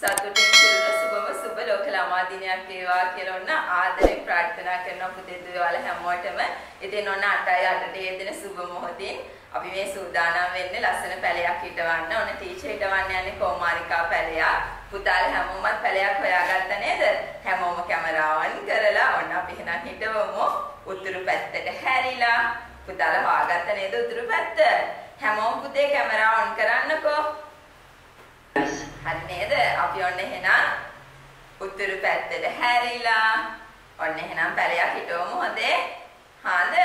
සතුටින් සිරුර සුබම සුබ ලෝක ළමා දිනයක් වේවා කියලා ඔන්න ආදරෙන් ප්‍රාර්ථනා කරනවා පුතේ දුවවල හැමෝටම. ඉතින් ඔන්න 8:08ට යෙදෙන සුබ මොහොතින් අපි මේ සූදානම් වෙන්නේ ලස්සන පැලයක් හිටවන්න. ඔන්න ටීචර් හිටවන්න යන්නේ කොමාරිකා පැලයක්. පුතාලා හැමෝමත් පැලයක් හොයාගත්ත නේද? හැමෝම කැමරාවන් කරලා ඔන්න අපි එහෙනම් හිටවමු. උතුරු පැත්තට හැරිලා පුතාලා හොයාගත්ත නේද උතුරු පැත්ත? හැමෝම පුතේ කැමරාව ඔන් කරන්නකෝ. හරි නේද? අපි ඔන්න එහෙනම් උතුරු පැත්තට හැරිලා ඔන්න එහෙනම් පැලයක් හිටවමු හොඳේ. හාද?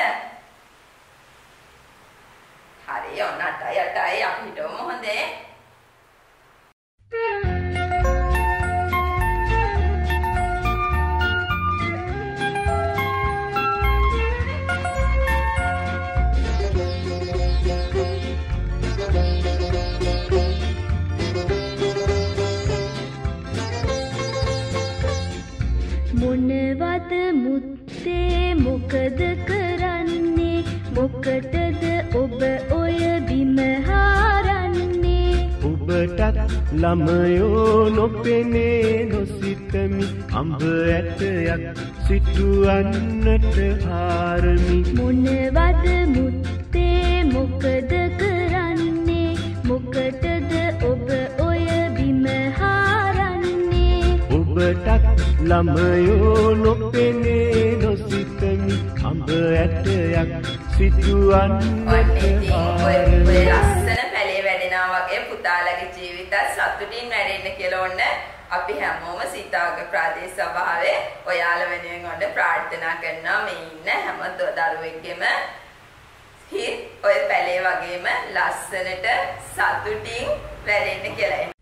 හරි ඔන්න 8:08යි අපි හිටවමු හොඳේ. මොනවද මුත්තේ මොකද කරන්නේ මොකටද ඔබ ඔය බිම හාරන්නේ ඔබටත් ළමයෝ නොපෙනේ නොසිතමි අඹ ඇටයක් සිටුවන්නට හාරමි මොනවද මුත්තේ මොකද කරන්නේ මොකටද ඔබ ඔය බිම හාරන්නේ ඔබටත් ළමයෝ නොපෙනේ නොසිතමි අඹ ඇටයක් සිටුවන්නට ඔය ලස්සන පැලේ වැඩෙනවා වගේ පුතාලගේ ජීවිතත් සතුටින් වැඩෙන්න කියලා ඔන්න අපි හැමෝම සීතාවක ප්‍රාදේශ සභාවේ ඔයාලා වෙනුවෙන් ඔන්න ප්‍රාර්ථනා කරනවා මේ ඉන්න හැම දරුවෙක්ගෙම ඔය පැලේ වගේම ලස්සනට සතුටින් වැඩෙන්න කියලා.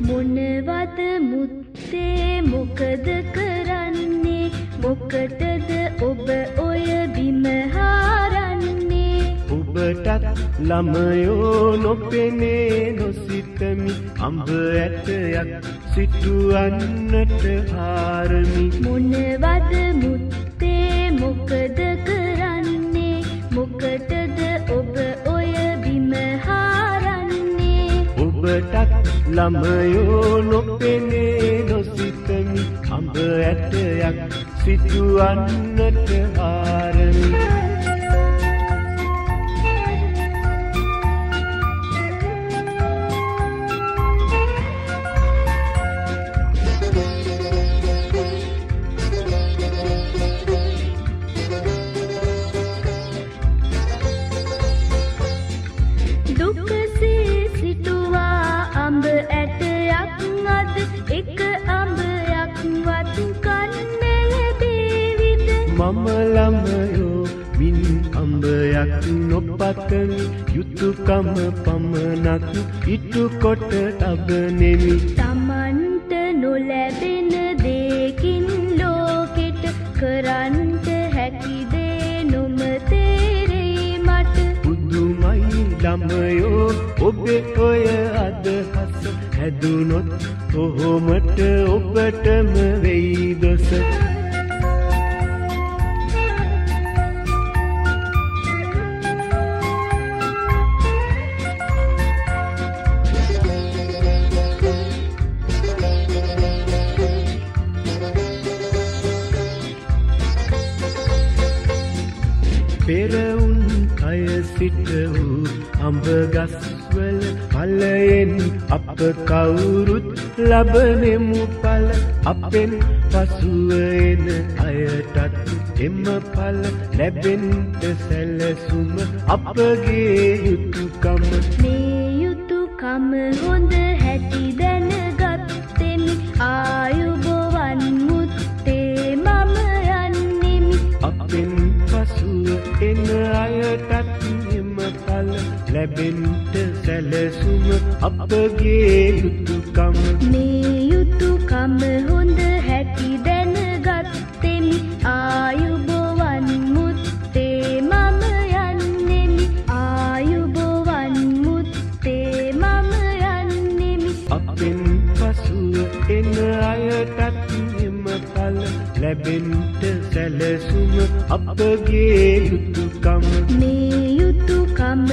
මොනවද මුත්තේ මොකද කරන්නේ මොකටද ඔබ ඔය බිම හාරන්නේ ඔබටත් ළමයෝ නොපෙනේ නොසිතමි අඹ ඇටයක් සිටුවන්නට හාරමි මොනවද මුත්තේ මොකද කරන්නේ මොකටද ඔබ ඔය බිම හාරන්නේ ඔබටත් ළමයෝ නොපෙනේ නොසිතමි අඹ ඇටයක් සිටුවන්නට හාරමි දුකසේ සිටුවා අඹ ඇටයක් අද එක අඹයක් වතු කන්නේ ලැබේවිද මම ළමයෝ මින් අඹයක් නොපතමි යුතුයකම පමණක් ඉටු කොට තබනෙමි තමන්ට නොලැබෙන දෙකින් ලෝකෙට කරන්ට හැකි දේ නොම තේරෙයි මට පුදුමයි ළමයෝ ඔබේ ඔය අදහස හැදුනොත් කොහොමට ඔබටම වෙයි දොස පෙරවුන් කය සිට වූ අඹ ගස්වල ඵලයෙන් අප කවුරුත් ලබනෙමු ඵල අපෙන් පසුව එන අයටත් එම ඵල ලැබෙන්නට සැලසුම අපගේ යුතුයකම මේ යුතුයකම හොඳ හැටි දැනගත්තෙමි ආයුබෝවන් මුත්තේ මම යන්නෙමි අපෙන් පසුව එන අයටත් එම ඵල ලැබෙන්නට සැලසුම අපගේ යුතුයකම මේ යුතුයකම හොඳ හැටි දැනගත්තෙමි ආයුබෝවන් මුත්තේ මම යන්නෙමි ආයුබෝවන් මුත්තේ ලැබෙන්ට සැලසුම අපගේ යුතුයකම් මේ යුතුයකම